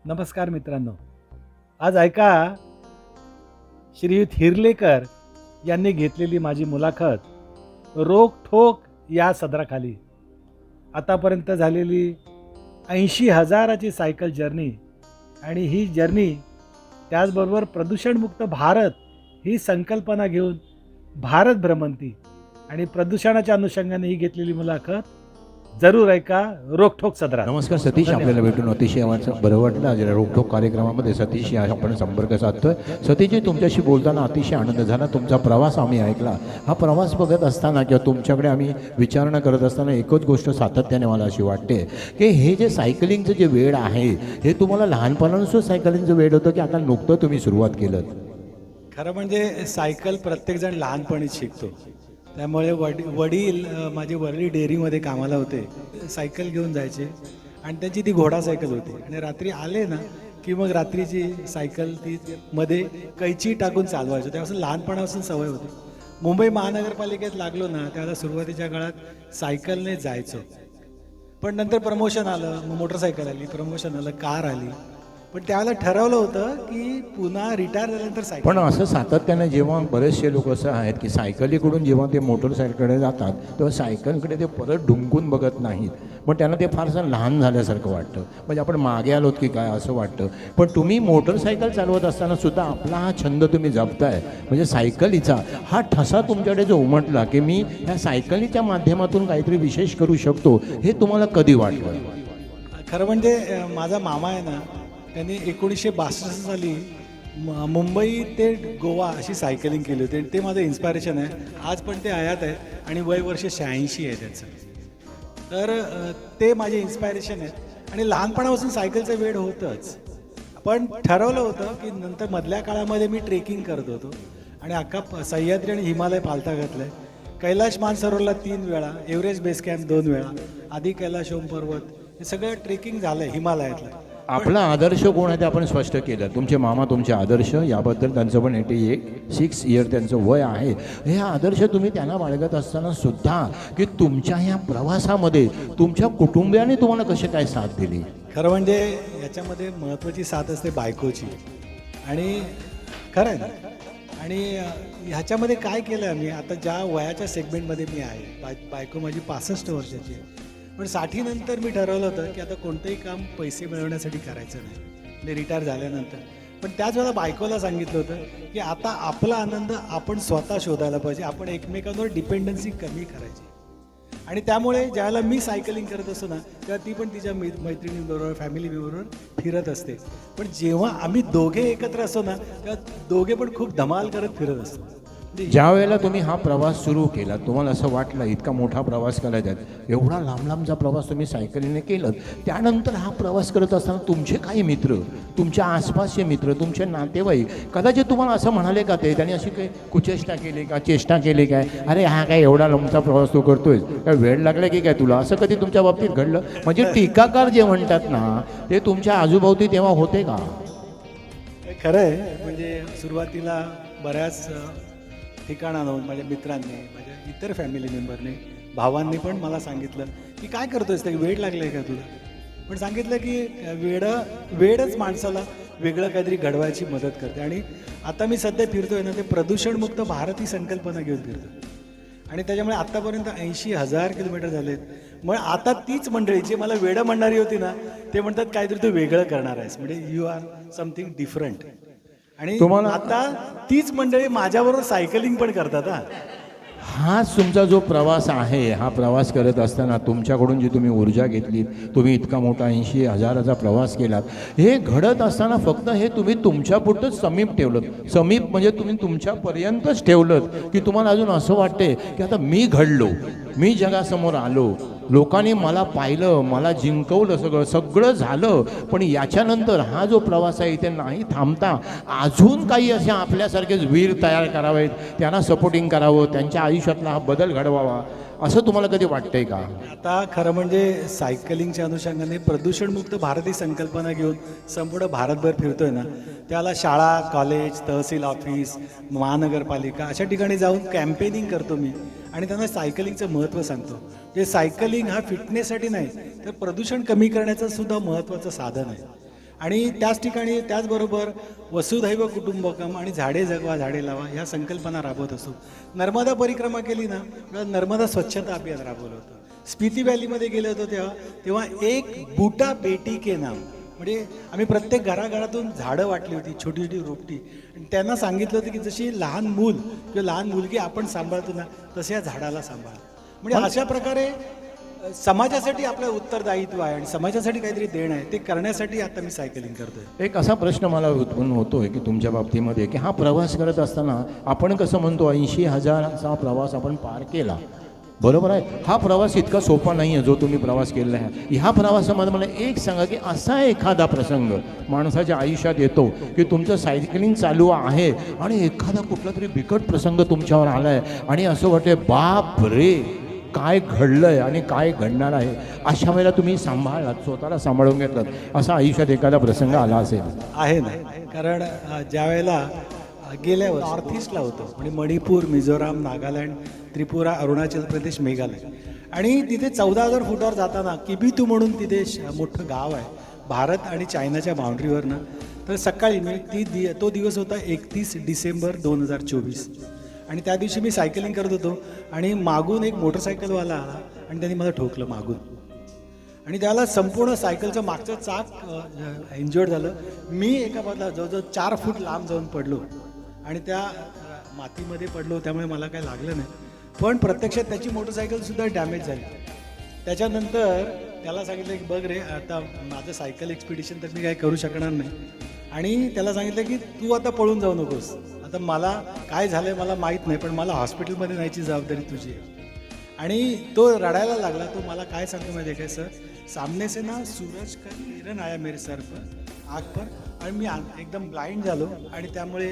नमस्कार मित्रांनो. आज ऐका, श्रीयुत हिरलेकर यांनी घेतलेली माझी मुलाखत रोकठोक या सदराखाली. आतापर्यंत झालेली 80,000ची सायकल जर्नी आणि ही जर्नी त्याचबरोबर प्रदूषणमुक्त भारत ही संकल्पना घेऊन भारत भ्रमंती आणि प्रदूषणाच्या अनुषंगाने ही घेतलेली मुलाखत जरूर ऐका रोकठोक सदरा. नमस्कार सतीश, आपल्याला भेटून अतिशय आम्हाला बरं वाटलं. आज रोकठोक कार्यक्रमामध्ये सतीश आपण संपर्क साधतोय. सतीशजी, तुमच्याशी बोलताना अतिशय आनंद झाला. तुमचा प्रवास आम्ही ऐकला. हा प्रवास बघत असताना किंवा तुमच्याकडे आम्ही विचारणा करत असताना एकच गोष्ट सातत्याने मला अशी वाटते की हे जे सायकलिंगचं जे वेड आहे हे तुम्हाला लहानपणापासून सायकलिंगचं वेड होतं की आता नुकतं तुम्ही सुरुवात केलं? खरं म्हणजे सायकल प्रत्येकजण लहानपणीच शिकतो. त्यामुळे माझे वडील डेअरीमध्ये कामाला होते. सायकल घेऊन जायचे आणि त्यांची ती घोडा सायकल होती आणि रात्री आले ना की मग रात्रीची सायकल ती मध्ये कैची टाकून चालवायचं. त्यापासून लहानपणापासून सवय होती. मुंबई महानगरपालिकेत लागलो ना त्यावेळेला सुरुवातीच्या काळात सायकलने जायचो. पण नंतर प्रमोशन आलं, मग मोटरसायकल आली, प्रमोशन आलं, कार आली. पण त्यावेळेला ठरवलं होतं की पुन्हा रिटायर झाल्यानंतर सायकल. पण असं सातत्याने जेव्हा बरेचसे लोक असं आहेत की सायकलीकडून जेव्हा ते मोटरसायकलकडे जातात तेव्हा सायकलकडे ते परत ढुंकून बघत नाहीत. पण त्यांना ते फारसं लहान झाल्यासारखं वाटतं. म्हणजे आपण मागे आलोत की काय असं वाटतं. पण तुम्ही मोटरसायकल चालवत असताना सुद्धा आपला हा छंद तुम्ही जपताय. म्हणजे सायकलीचा हा ठसा तुमच्याकडे जो उमटला की मी ह्या सायकलीच्या माध्यमातून काहीतरी विशेष करू शकतो, हे तुम्हाला कधी वाटलं? खरं म्हणजे माझा मामा आहे ना, त्यांनी 1962 साली मुंबई ते गोवा अशी सायकलिंग केली होती. ते माझं इन्स्पायरेशन आहे. आज पण ते हयात आहेत आणि वय वर्ष 86 आहे त्याचं. तर ते माझे इन्स्पायरेशन आहेत आणि लहानपणापासून सायकलचं वेड होतंच. पण ठरवलं होतं की नंतर मधल्या काळामध्ये मी ट्रेकिंग करत होतो आणि अख्खा सह्याद्री आणि हिमालय पालथा घातला आहे. कैलाश मानसरोवरला 3 वेळा, एव्हरेस्ट बेस कॅम्प 2 वेळा, आधी कैलाश ओम पर्वत, हे सगळं ट्रेकिंग झालं आहे हिमालयातलं. आपला आदर्श कोण आहे ते आपण स्पष्ट केलं. तुमचे मामा तुमचे आदर्श, याबद्दल त्यांचं पण 86 इयर त्यांचं वय आहे. हे आदर्श तुम्ही त्यांना बाळगत असताना सुद्धा की तुमच्या ह्या प्रवासामध्ये तुमच्या कुटुंबियाने तुम्हाला कशी काय साथ दिली? खरं म्हणजे याच्यामध्ये महत्त्वाची साथ असते बायकोची. आणि खरं आहे ना. आणि ह्याच्यामध्ये काय केलं आम्ही, आता ज्या वयाच्या सेगमेंटमध्ये मी आहे, बायको माझी 65 वर्षाची आहे. पण 60 नंतर मी ठरवलं होतं की आता कोणतंही काम पैसे मिळवण्यासाठी करायचं नाही, म्हणजे रिटायर झाल्यानंतर. पण त्याच वेळेला बायकोला सांगितलं होतं की आता आपला आनंद आपण स्वतः शोधायला पाहिजे, आपण एकमेकांवर डिपेंडन्सी कमी करायची. आणि त्यामुळे ज्यावेळेला मी सायकलिंग करत असतो ना तेव्हा ती पण तिच्या मैत्रिणींबरोबर, फॅमिलीबरोबर फिरत असते. पण जेव्हा आम्ही दोघे एकत्र असतो ना तेव्हा दोघे पण खूप धमाल करत फिरत असतो. ज्या वेळेला तुम्ही हा प्रवास सुरू केला तुम्हाला असं वाटलं इतका मोठा प्रवास करायचा आहे, एवढा लांब लांबचा प्रवास तुम्ही सायकलीने केलं, त्यानंतर हा प्रवास करत असताना तुमचे काही मित्र, तुमच्या आसपासचे मित्र, तुमचे नातेवाईक कदाचित तुम्हाला असं म्हणाले का, ते त्यांनी अशी काही कुचेष्टा केली का, चेष्टा केली काय, अरे हा काय एवढा लांबचा प्रवास तू करतोय, काय वेळ लागला की काय तुला, असं कधी तुमच्या बाबतीत घडलं? म्हणजे टीकाकार जे म्हणतात ना ते तुमच्या आजूबाजूला तेव्हा होते का? खरं आहे. म्हणजे सुरुवातीला बऱ्याच ठिकाणाहून माझ्या मित्रांनी, माझ्या इतर फॅमिली मेंबरने, भावांनी पण मला सांगितलं की काय करतोयस, ते वेड लागलं आहे का तुला. पण सांगितलं की वेडच माणसाला वेगळं काहीतरी घडवायची मदत करते. आणि आता मी सध्या फिरतोय ना ते प्रदूषणमुक्त भारत ही संकल्पना घेऊन फिरतो. आणि त्याच्यामुळे आत्तापर्यंत 80,000 किलोमीटर झालेत. मग आता तीच मंडळी जे मला वेडं म्हणणारी होती ना ते म्हणतात काहीतरी तू वेगळं करणार आहेस, म्हणजे यू आर समथिंग डिफरंट. आणि तुम्हाला आता तीच मंडळी माझ्याबरोबर सायकलिंग पण करतात. हाच तुमचा जो प्रवास आहे, हा प्रवास करत असताना तुमच्याकडून जी तुम्ही ऊर्जा घेतली, तुम्ही इतका मोठा 80,000चा प्रवास केलात, हे घडत असताना फक्त हे तुम्ही तुमच्यापुरतंच समीप ठेवलं. समीप म्हणजे तुम्ही तुमच्यापर्यंतच ठेवलं की तुम्हाला अजून असं वाटते की आता मी घडलो, मी जगासमोर आलो, लोकांनी मला पाहिलं, मला जिंकवलं, सगळं झालं. पण याच्यानंतर हा जो प्रवास आहे इथे नाही थांबता अजून काही असे आपल्यासारखेच वीर तयार करावेत, त्यांना सपोर्टिंग करावं, त्यांच्या आयुष्यातला हा बदल घडवावा, असं तुम्हाला कधी वाटतंय का? आता खरं म्हणजे सायकलिंगच्या अनुषंगाने प्रदूषणमुक्त भारत ही संकल्पना घेऊन संपूर्ण भारतभर फिरतोय ना, त्याला शाळा, कॉलेज, तहसील ऑफिस, महानगरपालिका अशा ठिकाणी जाऊन कॅम्पेनिंग करतो मी आणि त्यांना सायकलिंगचं महत्त्व सांगतो. जे सायकलिंग हा फिटनेससाठी नाही तर प्रदूषण कमी करण्याचं सुद्धा महत्त्वाचं साधन आहे. आणि त्याच ठिकाणी त्याचबरोबर वसुधैव कुटुंबकम आणि झाडे जगवा झाडे लावा ह्या संकल्पना राबवत असतो. नर्मदा परिक्रमा केली ना, नर्मदा स्वच्छता अभियान राबवलं होतं. स्पिती व्हॅलीमध्ये गेलो होतो तेव्हा एक बूटा बेटी के नाम, म्हणजे आम्ही प्रत्येक घराघरातून झाडं वाटली होती, छोटी छोटी रोपटी, आणि त्यांना सांगितलं होतं की जशी लहान मूल किंवा लहान मुलगी आपण सांभाळतो ना, तसे या झाडाला सांभाळ. म्हणजे अशा प्रकारे समाजासाठी आपलं उत्तरदायित्व आहे आणि समाजासाठी काहीतरी देणं आहे, ते करण्यासाठी आता मी सायकलिंग करतोय. एक असा प्रश्न मला उत्पन्न होतोय की तुमच्या बाबतीमध्ये की हा प्रवास करत असताना आपण कसं म्हणतो 80,000चा प्रवास आपण पार केला, बरोबर आहे. हा प्रवास इतका सोपा नाही आहे जो तुम्ही प्रवास केलेला आहे. ह्या प्रवासामध्ये मला एक सांगा की असा एखादा प्रसंग माणसाच्या आयुष्यात येतो की तुमचं सायकलिंग चालू आहे आणि एखादा कुठला तरी बिकट प्रसंग तुमच्यावर आला आहे आणि असं वाटतंय बाप रे काय घडलंय आणि काय घडणार आहे, अशा वेळेला तुम्ही सांभाळलात, स्वतःला सांभाळून घेतलात, असा आयुष्यात एखादा प्रसंग आला असेल? आहे ना, कारण ज्या वेळेला गेल्या नॉर्थ ईस्टला होतो, म्हणजे मणिपूर, मिझोराम, नागालँड, त्रिपुरा, अरुणाचल प्रदेश, मेघालय, आणि तिथे 14,000 फुटावर जाताना किबितू म्हणून तिथे मोठं गाव आहे भारत आणि चायनाच्या बाउंड्रीवरनं. तर सकाळी मी तो दिवस होता 31 डिसेंबर 2024, आणि त्या दिवशी मी सायकलिंग करत होतो आणि मागून एक मोटरसायकलवाला आला आणि त्यांनी मला ठोकलं मागून, आणि त्याला संपूर्ण सायकलचं मागचं चाक इंजर्ड झालं. मी एका बाजूला जवळजवळ 4 फूट लांब जाऊन पडलो आणि त्या मातीमध्ये पडलो, त्यामुळे मला काही लागलं नाही. पण प्रत्यक्षात त्याची मोटरसायकलसुद्धा डॅमेज झाली. त्याच्यानंतर त्याला सांगितलं की बघ रे, आता माझं सायकल एक्सपिडिशन तर मी काही करू शकणार नाही, आणि त्याला सांगितलं की तू आता पळून जाऊ नकोस, आता मला काय झालं मला माहीत नाही, पण मला हॉस्पिटलमध्ये न्यायची जबाबदारी तुझी आहे. आणि तो रडायला लागला. तो मला काय सांगतो माहिती आहे काय, सर सामने से ना सूरज का किरण आया मेरे सर पर, आग पर, आणि मी एकदम ब्लाइंड झालो आणि त्यामुळे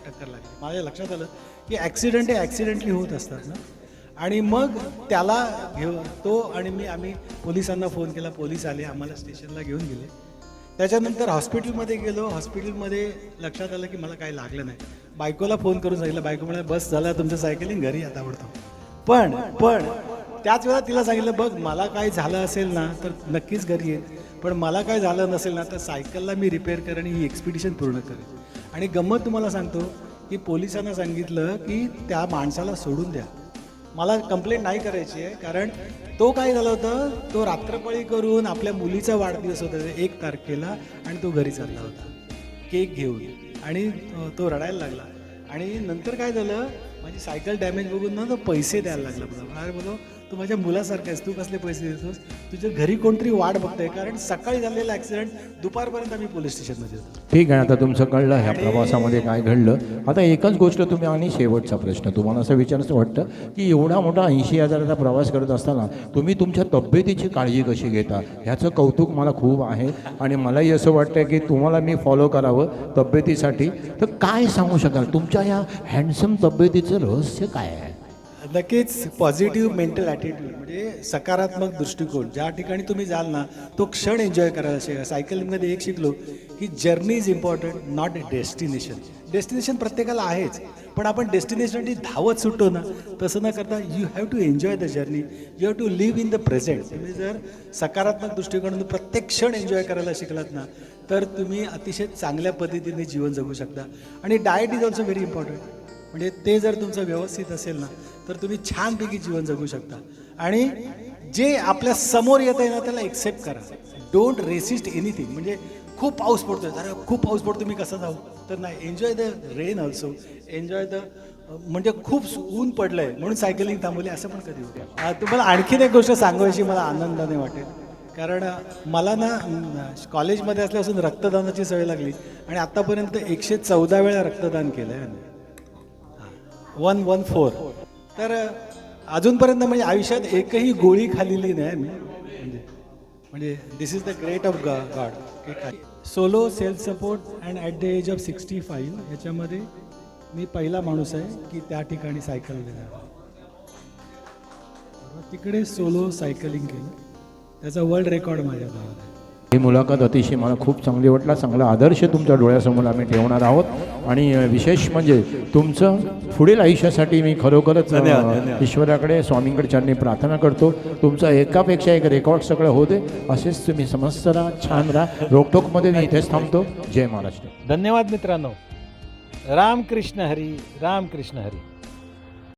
टक्कर लागली. माझ्या लक्षात आलं की ॲक्सिडेंट हे ॲक्सिडेंटली होत असतात ना. आणि मग त्याला तो आणि आम्ही पोलिसांना फोन केला, पोलीस आले, आम्हाला स्टेशनला घेऊन गेले. त्याच्यानंतर हॉस्पिटलमध्ये गेलो. हॉस्पिटलमध्ये लक्षात आलं की मला काही लागलं नाही. बायकोला फोन करून सांगितलं, बायको म्हणाले बस झालं तुमचं सायकलिंग, घरी आता आवडतो. पण त्याच वेळा तिला सांगितलं, बघ मला काय झालं असेल ना तर नक्कीच घरी ये, पण मला काय झालं नसेल ना तर सायकलला मी रिपेअर करेन, ही एक्सपिडिशन पूर्ण करेन. आणि गंमत तुम्हाला सांगतो की पोलिसांना सांगितलं की त्या माणसाला सोडून द्या, मला कंप्लेंट नाही करायची आहे, कारण तो काय झालं होतं, तो रात्रपाळी करून आपल्या मुलीचा वाढदिवस होता 1 तारखेला, आणि तो घरी चालला होता केक घेऊन, आणि तो रडायला लागला. आणि नंतर काय झालं, माझी सायकल डॅमेज बघून ना तो पैसे द्यायला लागला मला. अरे बोलो तू माझ्या मुलासारखा आहेस, तू कसले पैसे देतोस, तुझ्या घरी कोणतरी वाट बघतोय, कारण सकाळी झालेला ॲक्सिडेंट दुपारपर्यंत आम्ही पोलीस स्टेशनमध्ये होतो. ठीक आहे, आता तुमचं कळलं ह्या प्रवासामध्ये काय घडलं. आता एकच गोष्ट तुम्ही, आणि शेवटचा प्रश्न तुम्हाला असं विचारायचं वाटतं की एवढा मोठा 80,000चा प्रवास करत असताना तुम्ही तुमच्या तब्येतीची काळजी कशी घेता, ह्याचं कौतुक मला खूप आहे, आणि मलाही असं वाटतं की तुम्हाला मी फॉलो करावं तब्येतीसाठी. तर काय सांगू शकाल तुमच्या या हँडसम तब्येतीचं रहस्य काय आहे? नक्कीच पॉझिटिव्ह मेंटल ॲटिट्यूड, म्हणजे सकारात्मक दृष्टिकोन. ज्या ठिकाणी तुम्ही जाल ना तो क्षण एन्जॉय करायला शिका. सायकलिंगमध्ये एक शिकलो की journey is important, not destination. Destination प्रत्येकाला आहेच, पण आपण डेस्टिनेशनसाठी धावत सुटतो ना, तसं न करता you have to enjoy the journey, you have to live in the present. तुम्ही जर सकारात्मक दृष्टिकोनातून प्रत्येक क्षण एन्जॉय करायला शिकलात ना, तर तुम्ही अतिशय चांगल्या पद्धतीने जीवन जगू शकता. आणि diet is also very important, म्हणजे ते जर तुमचं व्यवस्थित असेल ना तर तुम्ही छानपैकी जीवन जगू शकता. आणि जे आपल्या समोर येत आहे ना त्याला एक्सेप्ट करा. Don't resist anything. म्हणजे खूप पाऊस पडतोय, अरे खूप पाऊस पडतो मी कसं जाऊ, तर नाही, enjoy the rain also, enjoy the, म्हणजे खूप ऊन पडलंय म्हणून सायकलिंग थांबवली असं पण कधी होतं. तुम्हाला आणखीन एक गोष्ट सांगायची मला आनंदाने वाटेल, कारण मला ना कॉलेजमध्ये असल्यापासून रक्तदानाची सवय लागली, आणि आत्तापर्यंत 114 वेळा रक्तदान केलं आहे, 114. तर अजूनपर्यंत म्हणजे आयुष्यात एकही गोळी खाल्लेली नाही मी, म्हणजे this is the great of God. Solo self support and at the age of 65 याच्यामध्ये मी पहिला माणूस आहे की त्या ठिकाणी सायकल देणार. तिकडे सोलो सायकलिंग केलं, त्याचा वर्ल्ड रेकॉर्ड माझ्या नावावर आहे. ही मुलाखत अतिशय मला खूप चांगली वाटला. चांगला आदर्श तुमच्या डोळ्यासमोर आम्ही ठेवणार आहोत. आणि विशेष म्हणजे तुमचं पुढील आयुष्यासाठी मी खरोखरच धन्यवाद. ईश्वराकडे स्वामींकडे चरणी प्रार्थना करतो. तुमचं एकापेक्षा एक रेकॉर्ड सगळं होते. असेच तुम्ही समस्त राहा, छान राहा. रोकटोकमध्ये मी इथेच थांबतो. जय महाराष्ट्र. धन्यवाद मित्रांनो. रामकृष्ण हरी, रामकृष्ण हरी.